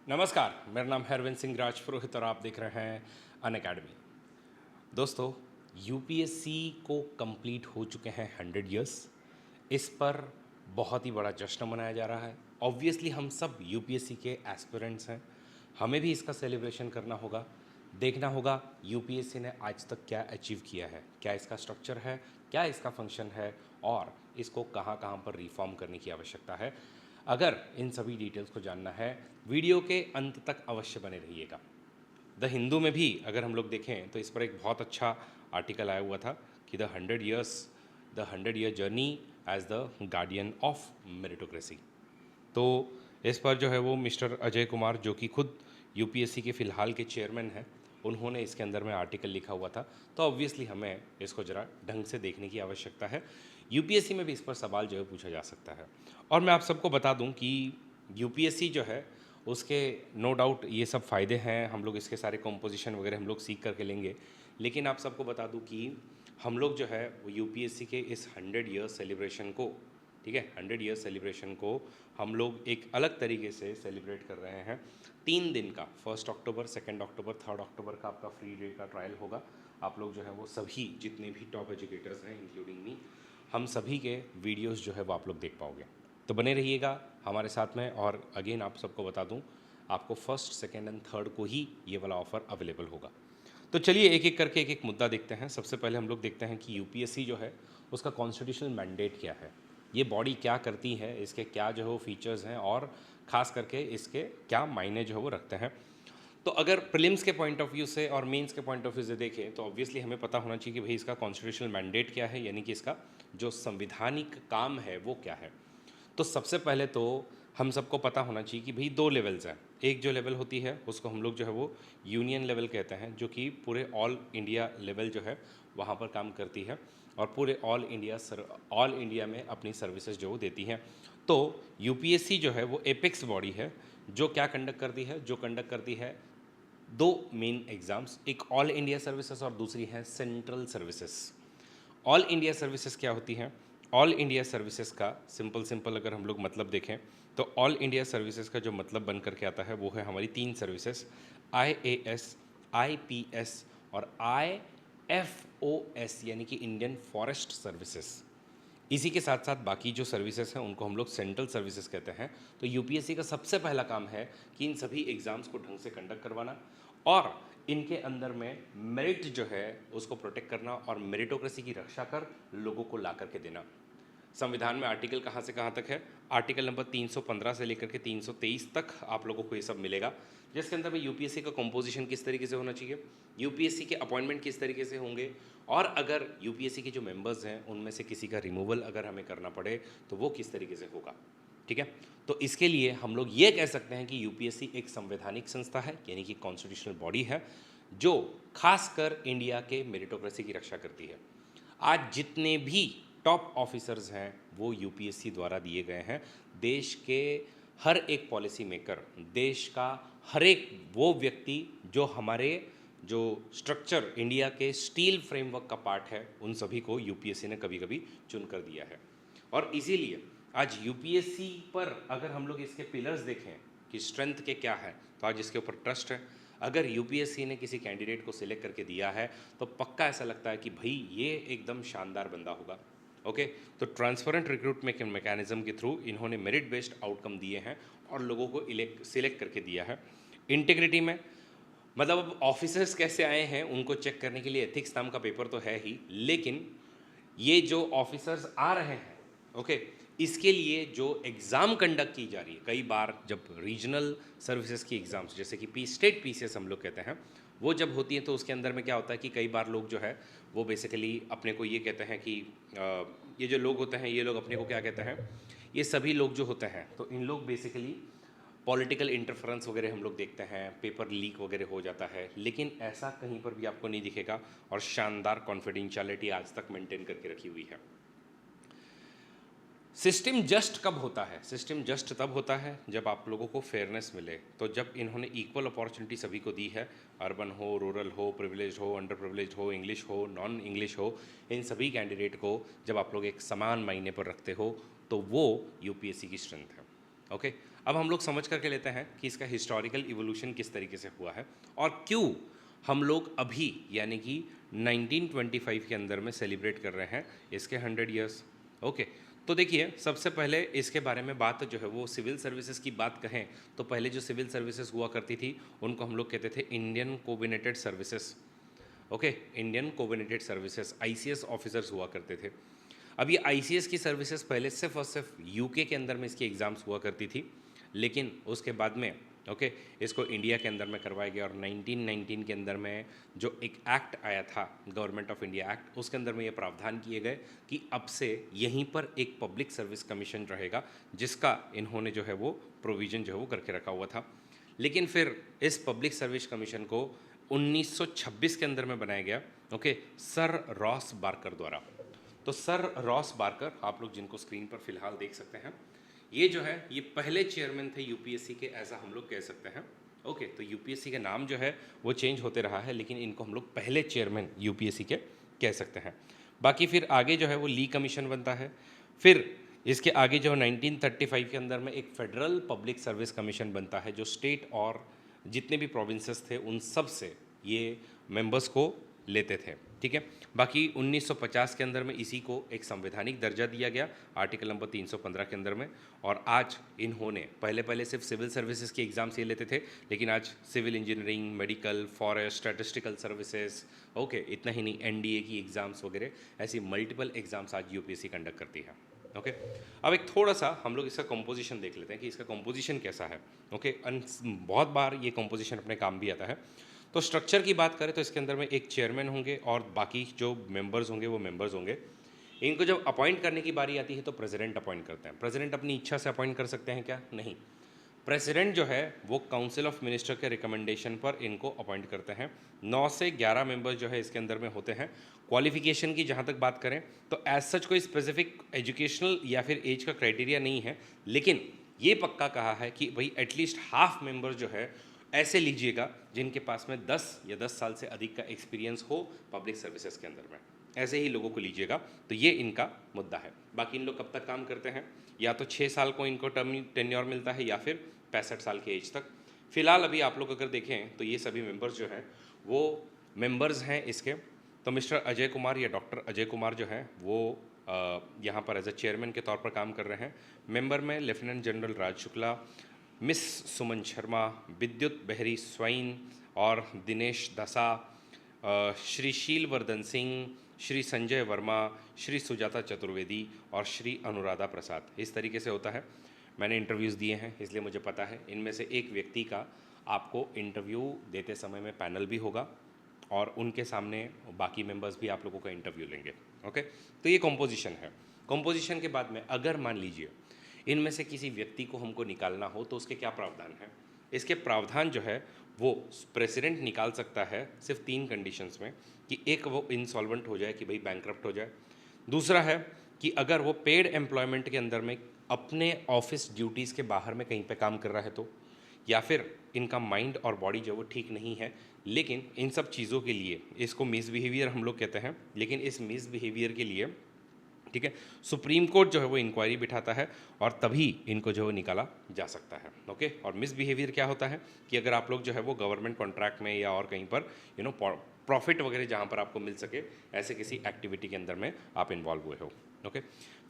नमस्कार, मेरा नाम है अरविंद सिंह राजपुरोहित और आप देख रहे हैं अनअकैडमी। दोस्तों, यूपीएससी को कंप्लीट हो चुके हैं 100 इयर्स। इस पर बहुत ही बड़ा जश्न मनाया जा रहा है। ऑब्वियसली हम सब यूपीएससी के एस्पिरेंट्स हैं, हमें भी इसका सेलिब्रेशन करना होगा। देखना होगा यूपीएससी ने आज तक क्या अचीव किया है, क्या इसका स्ट्रक्चर है, क्या इसका फंक्शन है और इसको कहाँ कहाँ पर रिफॉर्म करने की आवश्यकता है। अगर इन सभी डिटेल्स को जानना है, वीडियो के अंत तक अवश्य बने रहिएगा। द हिंदू में भी अगर हम लोग देखें तो इस पर एक बहुत अच्छा आर्टिकल आया हुआ था कि the 100 year journey as the guardian of meritocracy. तो इस पर जो है वो मिस्टर अजय कुमार, जो कि खुद यूपीएससी के फ़िलहाल के चेयरमैन हैं, उन्होंने इसके अंदर में आर्टिकल लिखा हुआ था। तो ऑब्वियसली हमें इसको ज़रा ढंग से देखने की आवश्यकता है। यूपीएससी में भी इस पर सवाल जो है पूछा जा सकता है। और मैं आप सबको बता दूं कि यूपीएससी जो है उसके नो डाउट ये सब फ़ायदे हैं, हम लोग इसके सारे कॉम्पोजिशन वगैरह हम लोग सीख करके लेंगे। लेकिन आप सबको बता दूं कि हम लोग जो है वो यूपीएससी के इस 100 ईयर सेलिब्रेशन को, ठीक है, 100 ईयर सेलिब्रेशन को हम लोग एक अलग तरीके से सेलिब्रेट कर रहे हैं। 3 दिन का 1 अक्टूबर, 2 अक्टूबर, 3 अक्टूबर का आपका फ्री डे का ट्रायल होगा। आप लोग जो है वो सभी जितने भी टॉप एजुकेटर्स हैं इंक्लूडिंग मी, हम सभी के वीडियोस जो है वो आप लोग देख पाओगे। तो बने रहिएगा हमारे साथ में। और अगेन आप सबको बता दूं, आपको फर्स्ट, सेकेंड एंड थर्ड को ही ये वाला ऑफ़र अवेलेबल होगा। तो चलिए एक एक करके एक एक मुद्दा देखते हैं। सबसे पहले हम लोग देखते हैं कि यूपीएससी जो है उसका कॉन्स्टिट्यूशनल मैंडेट क्या है, ये बॉडी क्या करती है, इसके क्या जो है वो फीचर्स हैं और ख़ास करके इसके क्या मायने जो है वो रखते हैं। तो अगर प्रीलिम्स के पॉइंट ऑफ व्यू से और मेंस के पॉइंट ऑफ व्यू से देखें तो ऑब्वियसली हमें पता होना चाहिए कि भाई इसका कॉन्स्टिट्यूशनल मैंडेट क्या है, यानी कि इसका जो संविधानिक काम है वो क्या है। तो सबसे पहले तो हम सबको पता होना चाहिए कि भाई 2 लेवल्स हैं। एक जो लेवल होती है उसको हम लोग जो है वो यूनियन लेवल कहते हैं, जो कि पूरे ऑल इंडिया लेवल जो है वहाँ पर काम करती है और पूरे ऑल इंडिया में अपनी सर्विसेज जो वो देती हैं। तो यूपीएससी जो है वो एपेक्स बॉडी है जो क्या कंडक्ट करती है, जो कंडक्ट करती है 2 मेन एग्ज़ाम्स, एक ऑल इंडिया सर्विसेज और दूसरी है central services. All India services क्या होती हैं? ऑल इंडिया सर्विसेज का सिंपल अगर हम लोग मतलब देखें तो ऑल इंडिया सर्विसेज का जो मतलब बन करके आता है वो है हमारी 3 सर्विसेज, आईएएस, आईपीएस और आईएफओएस, यानी कि इंडियन फॉरेस्ट सर्विसेज। इसी के साथ साथ बाकी जो सर्विसेज हैं उनको हम लोग सेंट्रल सर्विसेज कहते हैं। तो यूपीएससी का सबसे पहला काम है कि इन सभी एग्ज़ाम्स को ढंग से कंडक्ट करवाना और इनके अंदर में मेरिट जो है उसको प्रोटेक्ट करना और मेरिटोक्रेसी की रक्षा कर लोगों को ला करके देना। संविधान में आर्टिकल कहाँ से कहाँ तक है? आर्टिकल नंबर 315 से लेकर के 323 तक आप लोगों को ये सब मिलेगा, जिसके अंदर में यूपीएससी का कंपोजिशन किस तरीके से होना चाहिए, यूपीएससी के अपॉइंटमेंट किस तरीके से होंगे और अगर यूपीएससी के जो मेंबर्स हैं उनमें से किसी का रिमूवल अगर हमें करना पड़े तो वो किस तरीके से होगा। ठीक है, तो इसके लिए हम लोग ये कह सकते हैं कि यूपीएससी एक संवैधानिक संस्था है, यानी कि कॉन्स्टिट्यूशनल बॉडी है जो खासकर इंडिया के मेरिटोक्रेसी की रक्षा करती है। आज जितने भी टॉप ऑफिसर्स हैं वो यूपीएससी द्वारा दिए गए हैं। देश के हर एक पॉलिसी मेकर, देश का हर एक वो व्यक्ति जो हमारे जो स्ट्रक्चर इंडिया के स्टील फ्रेमवर्क का पार्ट है, उन सभी को यूपीएससी ने कभी कभी चुन कर दिया है। और इसीलिए आज यूपीएससी पर अगर हम लोग इसके पिलर्स देखें कि स्ट्रेंथ के क्या है, तो आज इसके ऊपर ट्रस्ट है। अगर यूपीएससी ने किसी कैंडिडेट को सिलेक्ट करके दिया है तो पक्का ऐसा लगता है कि भाई ये एकदम शानदार बंदा होगा। ओके, तो ट्रांसपेरेंट रिक्रूटमेंट मैकेनिज्म के थ्रू इन्होंने मेरिट बेस्ड आउटकम दिए हैं और लोगों को सिलेक्ट करके दिया है। इंटीग्रिटी में मतलब अब ऑफिसर्स कैसे आए हैं उनको चेक करने के लिए एथिक्स नाम का पेपर तो है ही, लेकिन ये जो ऑफिसर्स आ रहे हैं, ओके, इसके लिए जो एग्ज़ाम कंडक्ट की जा रही है, कई बार जब रीजनल सर्विसेज की एग्ज़ाम्स जैसे कि स्टेट पीसीएस हम लोग कहते हैं, वो जब होती है तो उसके अंदर में क्या होता है कि कई बार लोग जो है वो बेसिकली अपने को ये कहते हैं कि ये जो लोग होते हैं ये लोग अपने को क्या कहते हैं, ये सभी लोग जो होते हैं तो इन लोग बेसिकली पॉलिटिकल इंटरफेरेंस वगैरह हम लोग देखते हैं, पेपर लीक वगैरह हो जाता है, लेकिन ऐसा कहीं पर भी आपको नहीं दिखेगा और शानदार कॉन्फिडेंशियलिटी आज तक मेंटेन करके रखी हुई है। सिस्टम जस्ट कब होता है? सिस्टम जस्ट तब होता है जब आप लोगों को फेयरनेस मिले। तो जब इन्होंने इक्वल अपॉर्चुनिटी सभी को दी है, अर्बन हो, रूरल हो, प्रिविलेज हो, अंडर प्रिविलेज हो, इंग्लिश हो, नॉन इंग्लिश हो, इन सभी कैंडिडेट को जब आप लोग एक समान मायने पर रखते हो तो वो यूपीएससी की स्ट्रेंथ है। ओके, अब हम लोग समझ करके लेते हैं कि इसका हिस्टोरिकल इवोल्यूशन किस तरीके से हुआ है और क्यों हम लोग अभी यानी कि 1925 के अंदर में सेलिब्रेट कर रहे हैं इसके 100 ईयर्स। ओके, तो देखिए सबसे पहले इसके बारे में बात जो है वो सिविल सर्विसेज की बात कहें तो पहले जो सिविल सर्विसेज हुआ करती थी उनको हम लोग कहते थे Indian coordinated services. Okay, Indian coordinated services, ICS officers हुआ करते थे। अब ये आईसीएस की सर्विसेज पहले सिर्फ और सिर्फ यूके के अंदर में इसकी एग्ज़ाम्स हुआ करती थी, लेकिन उसके बाद में ओके इसको इंडिया के अंदर में करवाया गया और 1919 के अंदर में जो एक एक्ट आया था गवर्नमेंट ऑफ इंडिया एक्ट, उसके अंदर में ये प्रावधान किए गए कि अब से यहीं पर एक पब्लिक सर्विस कमीशन रहेगा जिसका इन्होंने जो है वो प्रोविज़न जो है वो करके रखा हुआ था। लेकिन फिर इस पब्लिक सर्विस कमीशन को 1926 के अंदर में बनाया गया ओके सर रॉस बार्कर द्वारा। तो सर रॉस बार्कर आप लोग जिनको स्क्रीन पर फिलहाल देख सकते हैं, ये जो है ये पहले चेयरमैन थे यूपीएससी के, ऐसा हम लोग कह सकते हैं। ओके, तो यूपीएससी का नाम जो है वो चेंज होते रहा है लेकिन इनको हम लोग पहले चेयरमैन यूपीएससी के कह सकते हैं। बाकी फिर आगे जो है वो ली कमीशन बनता है। फिर इसके आगे जो 1935 के अंदर में एक फेडरल पब्लिक सर्विस कमीशन बनता है जो स्टेट और जितने भी प्रोविंसेस थे उन सब से ये मेंबर्स को लेते थे। ठीक है, बाकी 1950 के अंदर में इसी को एक संवैधानिक दर्जा दिया गया आर्टिकल नंबर 315 के अंदर में। और आज इन्होंने पहले सिर्फ सिविल सर्विसेज के एग्ज़ाम्स ये लेते थे, लेकिन आज civil engineering, medical, forest, statistical services, okay इतना ही नहीं एनडीए की एग्ज़ाम्स वगैरह ऐसी मल्टीपल एग्ज़ाम्स आज यूपीएससी कंडक्ट करती है। ओके, अब एक थोड़ा सा हम लोग इसका कंपोजिशन देख लेते हैं कि इसका कंपोजिशन कैसा है। ओके, बहुत बार ये कंपोजिशन अपने काम भी आता है। तो स्ट्रक्चर की बात करें तो इसके अंदर में एक चेयरमैन होंगे और बाकी जो मेंबर्स होंगे वो मेंबर्स होंगे। इनको जब अपॉइंट करने की बारी आती है तो प्रेसिडेंट अपॉइंट करते हैं। प्रेसिडेंट अपनी इच्छा से अपॉइंट कर सकते हैं क्या? नहीं, प्रेसिडेंट जो है वो काउंसिल ऑफ मिनिस्टर के रिकमेंडेशन पर इनको अपॉइंट करते हैं। 9 से 11 मेंबर्स जो है इसके अंदर में होते हैं। क्वालिफिकेशन की जहाँ तक बात करें तो एज सच कोई स्पेसिफिक एजुकेशनल या फिर एज का क्राइटेरिया नहीं है, लेकिन ये पक्का कहा है कि भाई एटलीस्ट हाफ मेंबर जो है ऐसे लीजिएगा जिनके पास में 10 या 10 साल से अधिक का एक्सपीरियंस हो पब्लिक सर्विसेज के अंदर में, ऐसे ही लोगों को लीजिएगा। तो ये इनका मुद्दा है। बाकी इन लोग कब तक काम करते हैं? या तो 6 साल को इनको टेन्योर मिलता है या फिर 65 साल के एज तक। फिलहाल अभी आप लोग अगर देखें तो ये सभी मेंबर्स जो हैं वो मेंबर्स हैं इसके। तो मिस्टर अजय कुमार या डॉक्टर अजय कुमार जो हैं वो यहाँ पर एज ए चेयरमैन के तौर पर काम कर रहे हैं। मेंबर में लेफ्टिनेंट जनरल राज शुक्ला, मिस सुमन शर्मा, विद्युत बहरी स्वाइन और दिनेश दसा, श्री शीलवर्धन सिंह, श्री संजय वर्मा, श्री सुजाता चतुर्वेदी और श्री अनुराधा प्रसाद। इस तरीके से होता है। मैंने इंटरव्यूज़ दिए हैं इसलिए मुझे पता है। इनमें से एक व्यक्ति का आपको इंटरव्यू देते समय में पैनल भी होगा और उनके सामने बाकी मेंबर्स भी आप लोगों का इंटरव्यू लेंगे। ओके, तो ये कॉम्पोजिशन है। कॉम्पोजिशन के बाद में अगर मान लीजिए इनमें से किसी व्यक्ति को हमको निकालना हो तो उसके क्या प्रावधान है? इसके प्रावधान जो है वो प्रेसिडेंट निकाल सकता है सिर्फ 3 कंडीशंस में कि एक वो इंसॉल्वेंट हो जाए कि भाई बैंकरप्ट हो जाए, दूसरा है कि अगर वो पेड एम्प्लॉयमेंट के अंदर में अपने ऑफिस ड्यूटीज़ के बाहर में कहीं पे काम कर रहा है तो, या फिर इनका माइंड और बॉडी जो वो ठीक नहीं है। लेकिन इन सब चीज़ों के लिए इसको मिसबिहेवियर हम लोग कहते हैं, लेकिन इस मिसबिहेवियर के लिए ठीक है सुप्रीम कोर्ट जो है वो इंक्वायरी बिठाता है और तभी इनको जो है निकाला जा सकता है। ओके, और मिसबिहेवियर क्या होता है कि अगर आप लोग जो है वो गवर्नमेंट कॉन्ट्रैक्ट में या और कहीं पर प्रॉफिट वगैरह जहाँ पर आपको मिल सके ऐसे किसी एक्टिविटी के अंदर में आप इन्वॉल्व हुए हो। ओके,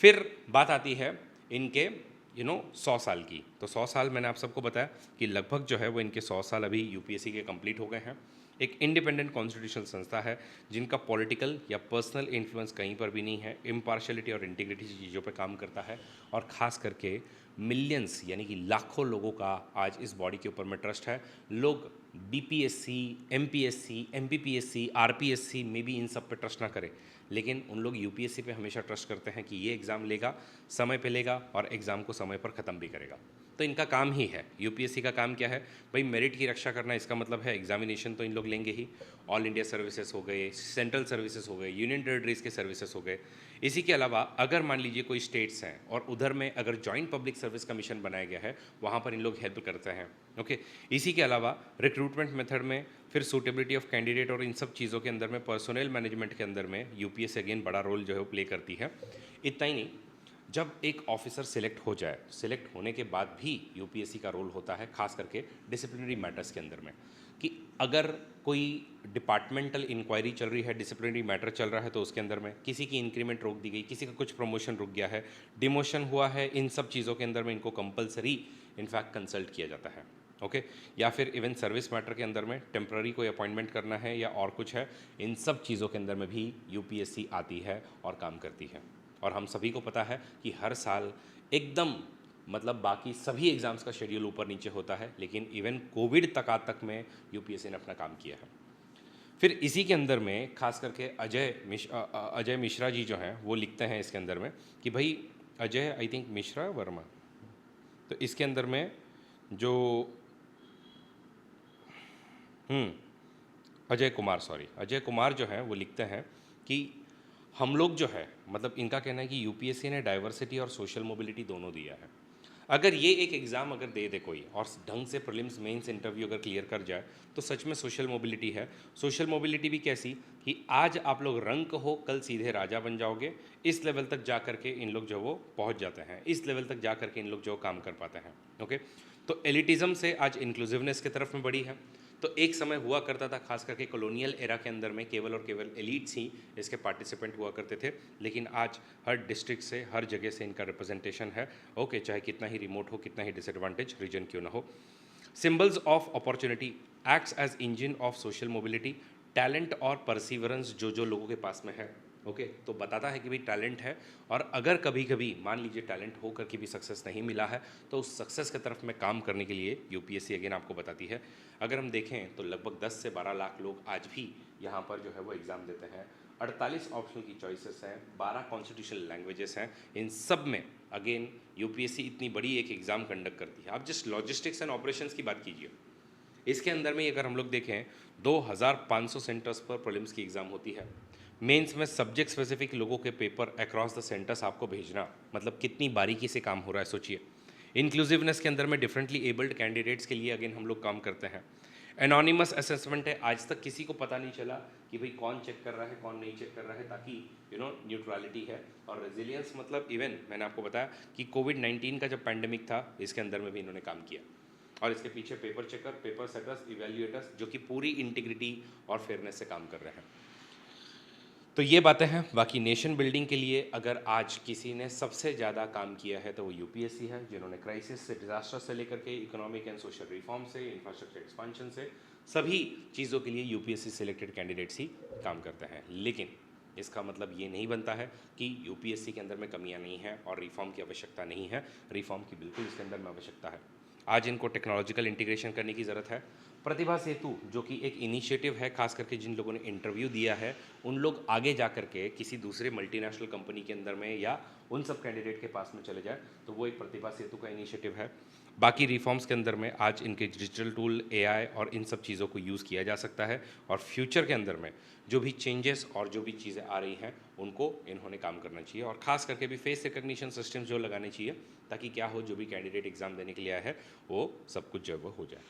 फिर बात आती है इनके 100 साल की। तो 100 साल मैंने आप सबको बताया कि लगभग जो है वो इनके 100 साल अभी यूपीएससी के कंप्लीट हो गए हैं। एक इंडिपेंडेंट कॉन्स्टिट्यूशनल संस्था है जिनका पॉलिटिकल या पर्सनल इन्फ्लुएंस कहीं पर भी नहीं है, इम्पार्शलिटी और इंटीग्रिटी चीज़ों पे काम करता है और ख़ास करके मिलियंस यानी कि लाखों लोगों का आज इस बॉडी के ऊपर में ट्रस्ट है। लोग बीपीएससी, एमपीएससी, एमपीपीएससी, आरपीएससी में भी इन सब पे ट्रस्ट ना करें, लेकिन उन लोग यूपीएससी पे हमेशा ट्रस्ट करते हैं कि ये एग्ज़ाम लेगा, समय पे लेगा और एग्ज़ाम को समय पर ख़त्म भी करेगा। तो इनका काम ही है, यूपीएससी का काम क्या है भाई? मेरिट की रक्षा करना। इसका मतलब है एग्जामिनेशन तो इन लोग लेंगे ही। ऑल इंडिया सर्विसेज हो गए, सेंट्रल सर्विसेज हो गए, यूनियन टेरिटरीज के सर्विसेज हो गए। इसी के अलावा अगर मान लीजिए कोई स्टेट्स हैं और उधर में अगर जॉइंट पब्लिक सर्विस कमीशन बनाया गया है, वहाँ पर इन लोग हेल्प करते हैं। ओके, इसी के अलावा रिक्रूटमेंट मेथड में फिर सूटेबिलिटी ऑफ कैंडिडेट और इन सब चीज़ों के अंदर में पर्सनल मैनेजमेंट के अंदर में यूपीएससी अगेन बड़ा रोल जो है प्ले करती है। इतना ही नहीं, जब एक ऑफिसर सिलेक्ट हो जाए, सिलेक्ट होने के बाद भी यूपीएससी का रोल होता है खास करके डिसिप्लिनरी मैटर्स के अंदर में, कि अगर कोई डिपार्टमेंटल इंक्वायरी चल रही है, डिसिप्लिनरी मैटर चल रहा है, तो उसके अंदर में किसी की इंक्रीमेंट रोक दी गई, किसी का कुछ प्रमोशन रुक गया है, डिमोशन हुआ है, इन सब चीज़ों के अंदर में इनको कंपलसरी इनफैक्ट कंसल्ट किया जाता है। ओके, या फिर इवन सर्विस मैटर के अंदर में टेम्प्ररी कोई अपॉइंटमेंट करना है या और कुछ है, इन सब चीज़ों के अंदर में भी यूपीएससी आती है और काम करती है। और हम सभी को पता है कि हर साल एकदम मतलब बाकी सभी एग्ज़ाम्स का शेड्यूल ऊपर नीचे होता है, लेकिन इवन कोविड तक में यूपीएससी ने अपना काम किया है। फिर इसी के अंदर में खास करके अजय मिश्रा जी जो हैं वो लिखते हैं इसके अंदर में कि भाई अजय, आई थिंक मिश्रा वर्मा, तो इसके अंदर में जो अजय कुमार जो हैं वो लिखते हैं कि हम लोग जो है, मतलब इनका कहना है कि यूपीएससी ने डाइवर्सिटी और सोशल मोबिलिटी दोनों दिया है। अगर ये एक एग्ज़ाम अगर दे दे कोई और ढंग से प्रीलिम्स मेंस इंटरव्यू अगर क्लियर कर जाए, तो सच में सोशल मोबिलिटी है। सोशल मोबिलिटी भी कैसी कि आज आप लोग रंक हो, कल सीधे राजा बन जाओगे। इस लेवल तक जा करके इन लोग जो वो पहुंच जाते हैं, इस लेवल तक जा करके इन लोग जो काम कर पाते हैं। ओके, तो एलिटिज़म से आज इंक्लूसिवनेस की तरफ में बढ़ी है। तो एक समय हुआ करता था, खास करके कॉलोनियल एरा के अंदर में केवल और केवल एलिट्स ही इसके पार्टिसिपेंट हुआ करते थे, लेकिन आज हर डिस्ट्रिक्ट से, हर जगह से इनका रिप्रेजेंटेशन है। ओके, चाहे कितना ही रिमोट हो, कितना ही डिसएडवांटेज रीजन क्यों ना हो। Symbols of opportunity acts as engine of social mobility. Talent और परसिवरेंस जो लोगों के पास में है, ओके, तो बताता है कि भाई टैलेंट है, और अगर कभी कभी मान लीजिए टैलेंट हो करके भी सक्सेस नहीं मिला है, तो उस सक्सेस की तरफ में काम करने के लिए यूपीएससी अगेन आपको बताती है। अगर हम देखें तो लगभग 10 से 12 लाख लोग आज भी यहाँ पर जो है वो एग्ज़ाम देते हैं। 48 ऑप्शनल की चॉइसेस हैं, 12 कॉन्स्टिट्यूशनल लैंग्वेजेस हैं। इन सब में अगेन यूपीएससी इतनी बड़ी एक एग्ज़ाम कंडक्ट करती है। आप जस्ट लॉजिस्टिक्स एंड ऑपरेशंस की बात कीजिए, इसके अंदर में अगर हम लोग देखें 2500 सेंटर्स पर प्रीलिम्स की एग्ज़ाम होती है। मेंस में सब्जेक्ट स्पेसिफिक लोगों के पेपर अक्रॉस द सेंटर्स आपको भेजना, मतलब कितनी बारीकी से काम हो रहा है सोचिए। इंक्लूसिवनेस के अंदर में डिफरेंटली एबल्ड कैंडिडेट्स के लिए अगेन हम लोग काम करते हैं। एनोनिमस असेसमेंट है, आज तक किसी को पता नहीं चला कि भाई कौन चेक कर रहा है, कौन नहीं चेक कर रहा है, ताकि न्यूट्रलिटी है। और रेजिलियंस मतलब इवन मैंने आपको बताया कि कोविड-19 का जब पैंडेमिक था, इसके अंदर में भी इन्होंने काम किया। और इसके पीछे paper checker, paper setters, evaluators, जो कि पूरी इंटीग्रिटी और फेयरनेस से काम कर रहे हैं। तो ये बातें हैं। बाकी नेशन बिल्डिंग के लिए अगर आज किसी ने सबसे ज़्यादा काम किया है तो वो यूपीएससी है, जिन्होंने क्राइसिस से, डिजास्टर से लेकर के इकोनॉमिक एंड सोशल रिफॉर्म से, इंफ्रास्ट्रक्चर एक्सपांशन से, सभी चीज़ों के लिए यूपीएससी सिलेक्टेड कैंडिडेट्स ही काम करते हैं। लेकिन इसका मतलब ये नहीं बनता है कि यूपीएससी के अंदर में कमियां नहीं हैं और रिफॉर्म की आवश्यकता नहीं है। रिफॉर्म की बिल्कुल इसके अंदर में आवश्यकता है। आज इनको टेक्नोलॉजिकल इंटीग्रेशन करने की ज़रूरत है। प्रतिभा सेतु जो कि एक इनिशिएटिव है, खास करके जिन लोगों ने इंटरव्यू दिया है उन लोग आगे जा करके किसी दूसरे मल्टीनेशनल कंपनी के अंदर में या उन सब कैंडिडेट के पास में चले जाए, तो वो एक प्रतिभा सेतु का इनिशिएटिव है। बाकी रिफॉर्म्स के अंदर में आज इनके डिजिटल टूल, एआई और इन सब चीज़ों को यूज़ किया जा सकता है, और फ्यूचर के अंदर में जो भी चेंजेस और जो भी चीज़ें आ रही हैं उनको इन्होंने काम करना चाहिए। और ख़ास करके भी फेस रिकग्निशन सिस्टम जो लगाने चाहिए, ताकि क्या हो, जो भी कैंडिडेट एग्ज़ाम देने के लिए आया है वो सब कुछ जो वो हो जाए।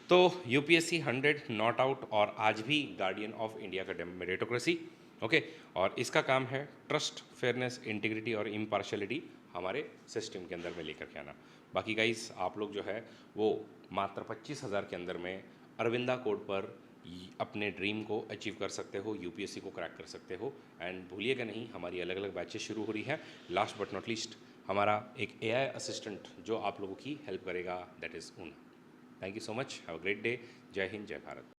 तो यूपीएससी 100 नॉट आउट और आज भी गार्डियन ऑफ इंडिया का मेरिटोक्रेसी। ओके, और इसका काम है ट्रस्ट, फेयरनेस, इंटीग्रिटी और इम्पार्शलिटी हमारे सिस्टम के अंदर में लेकर के आना। बाकी गाइस आप लोग जो है वो मात्र 25,000 के अंदर में अरविंदा कोड पर अपने ड्रीम को अचीव कर सकते हो, यूपीएससी को क्रैक कर सकते हो। एंड भूलिएगा नहीं, हमारी अलग अलग बैचेस शुरू हो रही हैं। लास्ट बट नॉट लीस्ट हमारा एक एआई असिस्टेंट जो आप लोगों की हेल्प करेगा, that is Una. Thank you so much, have a great day. जय हिंद, जय भारत।